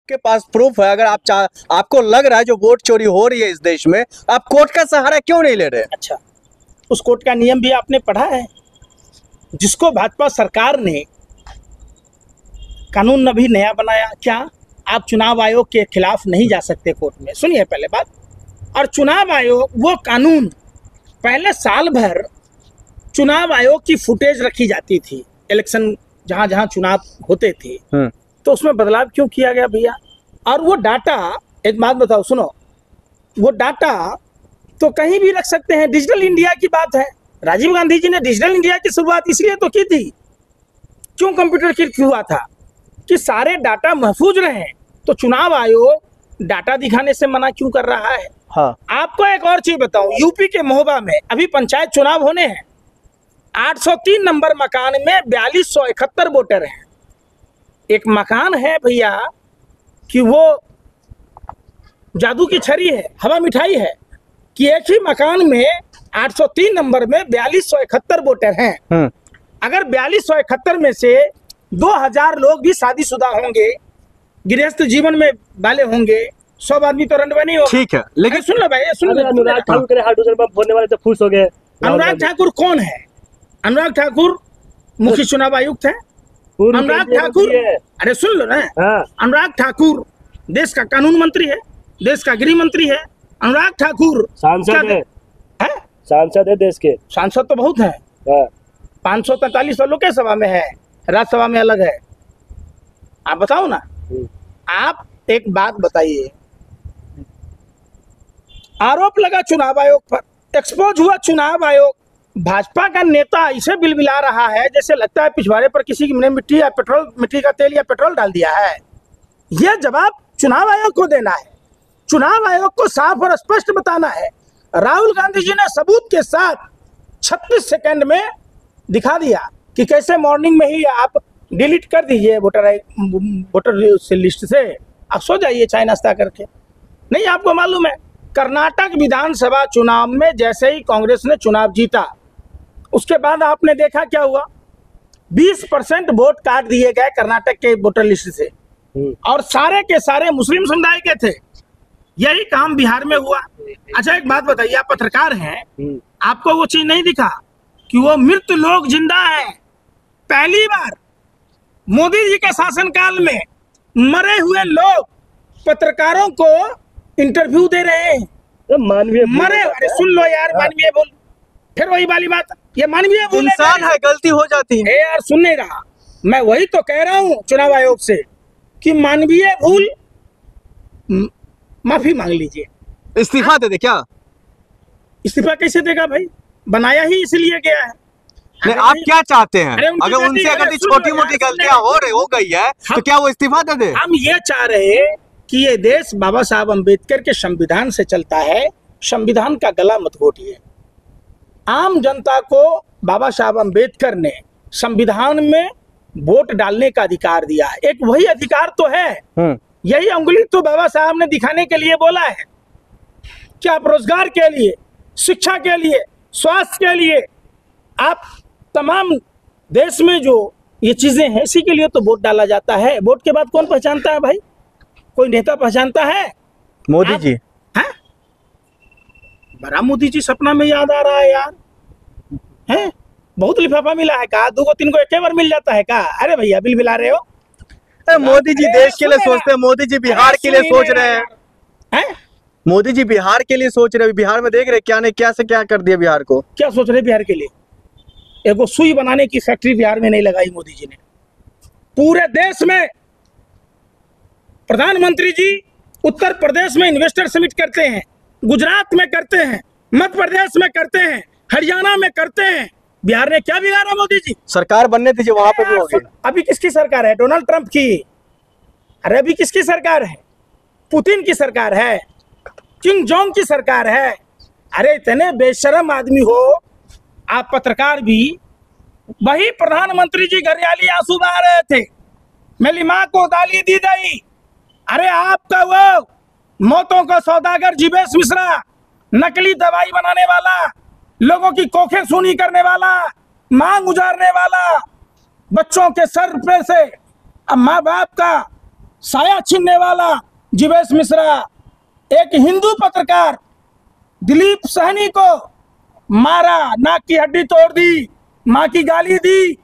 के पास प्रूफ है, अगर आपको लग रहा है जो वोट चोरी हो रही है इस देश में, आप कोर्ट का सहारा क्यों नहीं ले रहे? अच्छा, उस कोर्ट का नियम भी आपने पढ़ा है? जिसको भाजपा सरकार ने कानून अभी नया बनाया, क्या आप चुनाव आयोग के खिलाफ नहीं जा सकते कोर्ट में? सुनिए पहले बात। और चुनाव आयोग वो कानून, पहले साल भर चुनाव आयोग की फुटेज रखी जाती थी, इलेक्शन जहां जहां चुनाव होते थे, तो उसमें बदलाव क्यों किया गया भैया? और वो डाटा, एक बात बताओ, सुनो, वो डाटा तो कहीं भी रख सकते हैं। डिजिटल इंडिया की बात है, राजीव गांधी जी ने डिजिटल इंडिया की शुरुआत इसलिए तो की थी, क्यों कंप्यूटरीकृत हुआ था कि सारे डाटा महफूज रहे। तो चुनाव आयोग डाटा दिखाने से मना क्यों कर रहा है? हाँ। आपको एक और चीज बताऊं, यूपी के महोबा में अभी पंचायत चुनाव होने हैं, 803 नंबर मकान में 4271 वोटर हैं। एक मकान है भैया कि वो जादू की छड़ी है, हवा मिठाई है, कि एक ही मकान में 803 नंबर में 4271 वोटर हैं। अगर 4271 में से 2000 लोग भी शादीशुदा होंगे, गृहस्थ जीवन में वाले होंगे, 100 आदमी तो रनवे नहीं होगा। ठीक है, लेकिन सुन लो भाई, सुन लो। अनुराग ठाकुर के हाइड्रोजन पंप होने वाले तो खुश हो गए। अनुराग ठाकुर कौन है? अनुराग ठाकुर मुख्य चुनाव आयुक्त है। अनुराग ठाकुर, अरे सुन लो ना, अनुराग ठाकुर देश का कानून मंत्री है, देश का गृह मंत्री है। अनुराग ठाकुर सांसद है, सांसद है देश के। सांसद तो बहुत है, 543 तो लोकसभा में है, राज्यसभा में अलग है। आप बताओ ना, आप एक बात बताइए, आरोप लगा चुनाव आयोग पर, एक्सपोज हुआ चुनाव आयोग, भाजपा का नेता इसे बिलबिला रहा है जैसे लगता है पिछवाड़े पर किसी की मिट्टी या पेट्रोल, मिट्टी का तेल या पेट्रोल डाल दिया है। यह जवाब चुनाव आयोग को देना है, चुनाव आयोग को साफ और स्पष्ट बताना है। राहुल गांधी जी ने सबूत के साथ 36 सेकंड में दिखा दिया कि कैसे मॉर्निंग में ही आप डिलीट कर दीजिए वोटर लिस्ट से, आप सो जाइए चाय नाश्ता करके। नहीं, आपको मालूम है कर्नाटक विधानसभा चुनाव में जैसे ही कांग्रेस ने चुनाव जीता, उसके बाद आपने देखा क्या हुआ, 20% वोट काट दिए गए कर्नाटक के वोटर लिस्ट से, और सारे के सारे मुस्लिम समुदाय के थे। यही काम बिहार में हुआ। अच्छा एक बात बताइए, आप पत्रकार हैं, आपको वो चीज नहीं दिखा कि वो मृत लोग जिंदा हैं? पहली बार मोदी जी के शासनकाल में मरे हुए लोग पत्रकारों को इंटरव्यू दे रहे हैं। तो मानवीय मरे, अरे सुन लो यार, मानवीय भूल, फिर वही वाली बात, ये मानवीय भूल, इंसान है, गलती हो जाती है। यार सुन नहीं रहा, मैं वही तो कह रहा हूँ चुनाव आयोग से कि मानवीय भूल, माफी मांग लीजिए। इस्तीफा दे दे क्या? इस्तीफा कैसे देगा भाई? बनाया ही इसलिए गया है। नहीं, आप क्या चाहते हैं? अगर उनसे अगर छोटी मोटी गलतियां हो गई है तो क्या वो इस्तीफा दे दे? हम ये चाह रहे हैं कि ये देश बाबा साहब अम्बेडकर के संविधान से चलता है, संविधान का गला मत घोटिए। आम जनता को बाबा साहब अम्बेडकर ने संविधान में वोट डालने का अधिकार दिया है, एक वही अधिकार तो है। यही अंगुली तो बाबा साहब ने दिखाने के लिए बोला है कि आप रोजगार के लिए, शिक्षा के लिए, स्वास्थ्य के लिए, आप तमाम देश में जो ये चीजें हैं इसी के लिए तो वोट डाला जाता है। वोट के बाद कौन पहचानता है भाई? कोई नेता पहचानता है? मोदी जी हैं? बड़ा मोदी जी सपना में याद आ रहा है यार, हैं? बहुत लिफाफा मिला है का? 2 को 3 को एक बार मिल जाता है का? अरे भैया बिल मिला रहे हो? मोदी जी देश के लिए सोचते हैं, मोदी जी बिहार के लिए सोच रहे हैं। मोदी जी बिहार के लिए सोच रहे हैं, बिहार में देख रहे क्या ने क्या से क्या कर दिया बिहार को। क्या सोच रहे बिहार के लिए? एगो सुई बनाने की फैक्ट्री बिहार में नहीं लगाई मोदी जी ने। पूरे देश में प्रधानमंत्री जी उत्तर प्रदेश में इन्वेस्टर समिट करते हैं, गुजरात में करते हैं, मध्य प्रदेश में करते हैं, हरियाणा में करते हैं। बिहार ने क्या बिगाड़ा मोदी जी? सरकार बनने दीजिए, वहां पे भी होगी। अभी किसकी सरकार है? डोनाल्ड ट्रंप की। अरे अभी किसकी सरकार है? पुतिन की सरकार है, किंग जोंग की सरकार है। अरे इतने बेशरम आदमी हो आप, पत्रकार भी। वही प्रधानमंत्री जी घरियाली आंसू बहा रहे थे, मेरी माँ को गाली दी गई। अरे आपका वो मौतों का सौदागर जीवेश मिश्रा, नकली दवाई बनाने वाला, लोगों की कोखें सूनी करने वाला, मांग उजारने वाला, बच्चों के सर पे से अब माँ बाप का साया छीनने वाला जीवेश मिश्रा, एक हिंदू पत्रकार दिलीप सहनी को मारा, नाक की हड्डी तोड़ दी, मां की गाली दी,